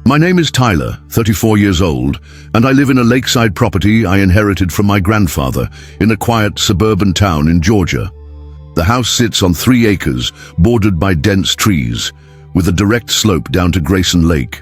My name is Tyler, 34 years old, and I live in a lakeside property I inherited from my grandfather in a quiet suburban town in Georgia. The house sits on 3 acres, bordered by dense trees, with a direct slope down to Grayson Lake.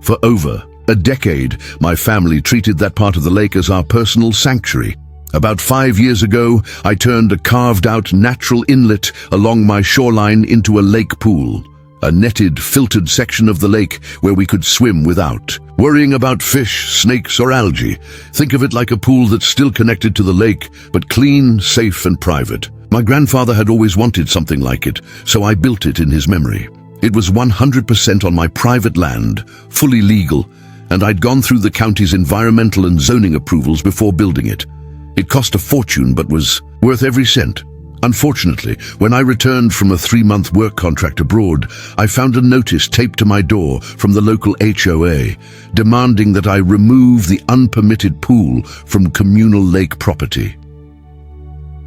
For over a decade, my family treated that part of the lake as our personal sanctuary. About 5 years ago, I turned a carved-out natural inlet along my shoreline into a lake pool, a netted, filtered section of the lake where we could swim without worrying about fish, snakes, or algae. Think of it like a pool that's still connected to the lake, but clean, safe, and private. My grandfather had always wanted something like it, so I built it in his memory. It was 100% on my private land, fully legal, and I'd gone through the county's environmental and zoning approvals before building it. It cost a fortune, but was worth every cent. Unfortunately, when I returned from a 3-month work contract abroad, I found a notice taped to my door from the local HOA, demanding that I remove the unpermitted pool from communal lake property.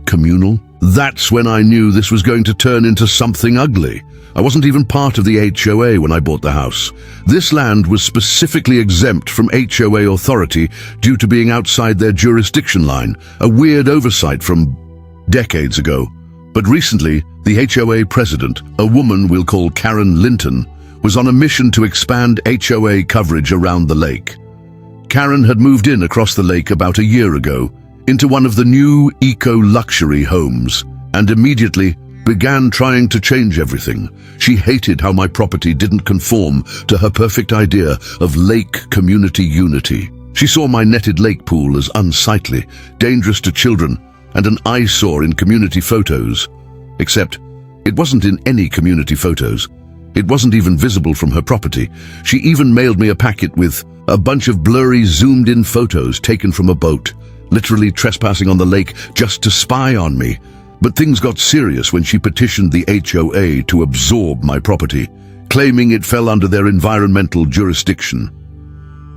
Communal? That's when I knew this was going to turn into something ugly. I wasn't even part of the HOA when I bought the house. This land was specifically exempt from HOA authority due to being outside their jurisdiction line, a weird oversight from decades ago. But recently, the HOA president, a woman we'll call Karen Linton, was on a mission to expand HOA coverage around the lake. Karen had moved in across the lake about a year ago, into one of the new eco-luxury homes, and immediately began trying to change everything. She hated how my property didn't conform to her perfect idea of lake community unity. She saw my netted lake pool as unsightly, dangerous to children, and an eyesore in community photos. Except, it wasn't in any community photos. It wasn't even visible from her property. She even mailed me a packet with a bunch of blurry, zoomed-in photos taken from a boat, literally trespassing on the lake just to spy on me. But things got serious when she petitioned the HOA to absorb my property, claiming it fell under their environmental jurisdiction.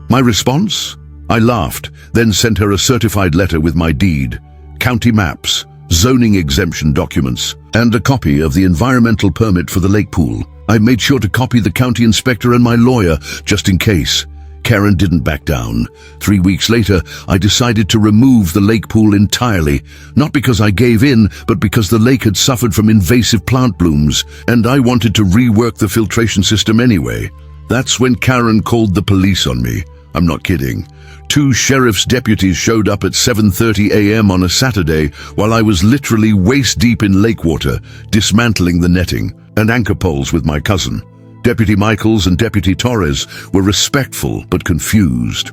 My response? I laughed, then sent her a certified letter with my deed, county maps, zoning exemption documents, and a copy of the environmental permit for the lake pool. I made sure to copy the county inspector and my lawyer, just in case. Karen didn't back down. 3 weeks later, I decided to remove the lake pool entirely, not because I gave in, but because the lake had suffered from invasive plant blooms, and I wanted to rework the filtration system anyway. That's when Karen called the police on me. I'm not kidding. 2 sheriff's deputies showed up at 7:30 a.m. on a Saturday while I was literally waist-deep in lake water, dismantling the netting and anchor poles with my cousin. Deputy Michaels and Deputy Torres were respectful but confused.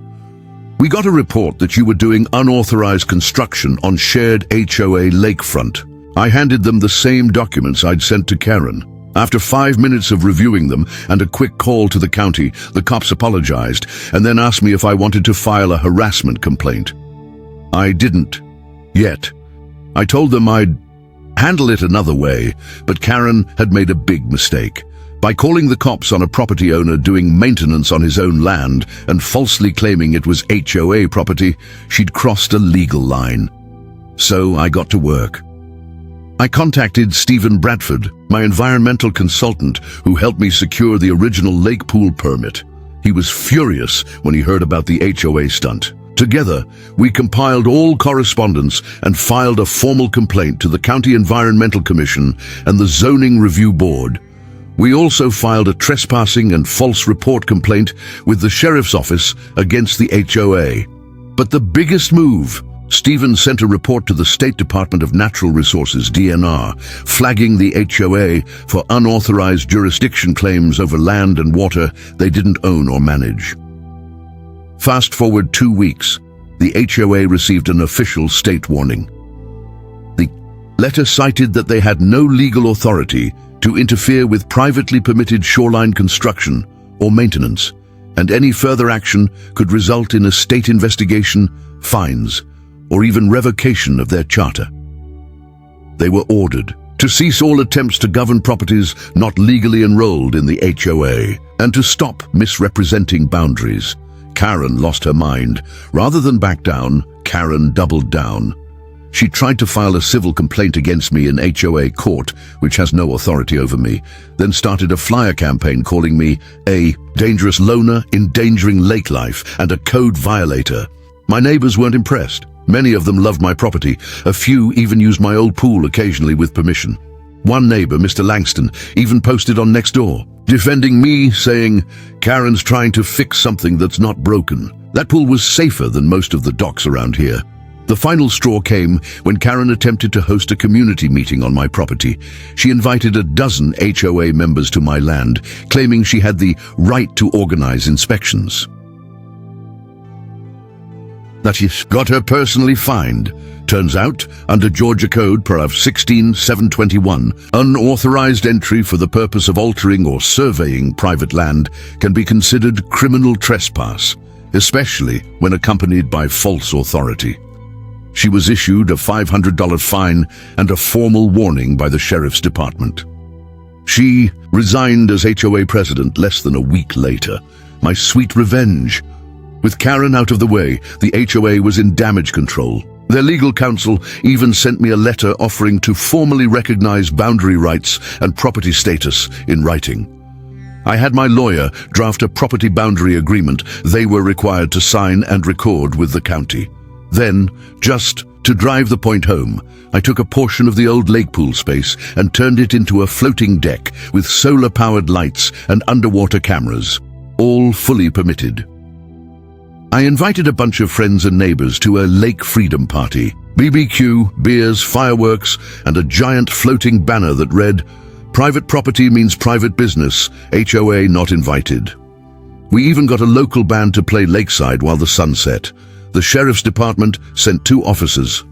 "We got a report that you were doing unauthorized construction on shared HOA lakefront." I handed them the same documents I'd sent to Karen. After 5 minutes of reviewing them and a quick call to the county, the cops apologized and then asked me if I wanted to file a harassment complaint. I didn't. Yet. I told them I'd handle it another way, but Karen had made a big mistake. By calling the cops on a property owner doing maintenance on his own land and falsely claiming it was HOA property, she'd crossed a legal line. So I got to work. I contacted Stephen Bradford, my environmental consultant, who helped me secure the original lake pool permit. He was furious when he heard about the HOA stunt. Together, we compiled all correspondence and filed a formal complaint to the County Environmental Commission and the Zoning Review Board. We also filed a trespassing and false report complaint with the Sheriff's Office against the HOA. But the biggest move, Stephen sent a report to the State Department of Natural Resources, DNR, flagging the HOA for unauthorized jurisdiction claims over land and water they didn't own or manage. Fast forward 2 weeks, the HOA received an official state warning. The letter cited that they had no legal authority to interfere with privately permitted shoreline construction or maintenance, and any further action could result in a state investigation, fines, or even revocation of their charter. They were ordered to cease all attempts to govern properties not legally enrolled in the HOA and to stop misrepresenting boundaries. Karen lost her mind. Rather than back down, Karen doubled down. She tried to file a civil complaint against me in HOA court, which has no authority over me, then started a flyer campaign calling me a dangerous loner, endangering lake life, and a code violator. My neighbors weren't impressed. Many of them loved my property. A few even used my old pool occasionally with permission. One neighbor, Mr. Langston, even posted on Nextdoor, defending me, saying, "Karen's trying to fix something that's not broken." That pool was safer than most of the docks around here. The final straw came when Karen attempted to host a community meeting on my property. She invited a dozen HOA members to my land, claiming she had the right to organize inspections. That got her personally fined. Turns out, under Georgia Code Paragraph 16721, unauthorized entry for the purpose of altering or surveying private land can be considered criminal trespass, especially when accompanied by false authority. She was issued a $500 fine and a formal warning by the sheriff's department. She resigned as HOA president less than a week later. My sweet revenge. With Karen out of the way, the HOA was in damage control. Their legal counsel even sent me a letter offering to formally recognize boundary rights and property status in writing. I had my lawyer draft a property boundary agreement they were required to sign and record with the county. Then, just to drive the point home, I took a portion of the old lake pool space and turned it into a floating deck with solar-powered lights and underwater cameras, all fully permitted. I invited a bunch of friends and neighbors to a lake freedom party. BBQ, beers, fireworks, and a giant floating banner that read, "Private property means private business, HOA not invited." We even got a local band to play lakeside while the sun set. The sheriff's department sent 2 officers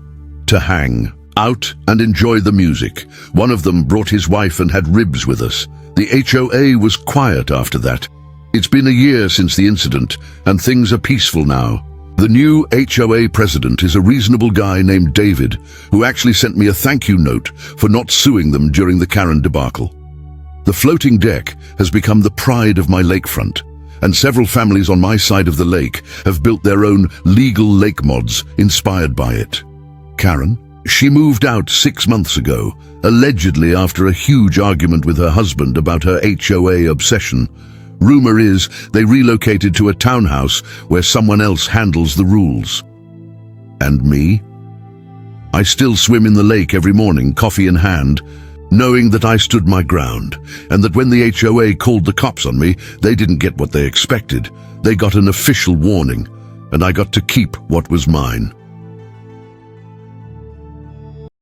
to hang out and enjoy the music. One of them brought his wife and had ribs with us. The HOA was quiet after that. It's been a year since the incident, and things are peaceful now. The new HOA president is a reasonable guy named David, who actually sent me a thank you note for not suing them during the Karen debacle. The floating deck has become the pride of my lakefront, and several families on my side of the lake have built their own legal lake mods inspired by it. Karen? She moved out 6 months ago, allegedly after a huge argument with her husband about her HOA obsession. Rumor is they relocated to a townhouse where someone else handles the rules. And me? I still swim in the lake every morning, coffee in hand, knowing that I stood my ground, and that when the HOA called the cops on me, they didn't get what they expected. They got an official warning, and I got to keep what was mine.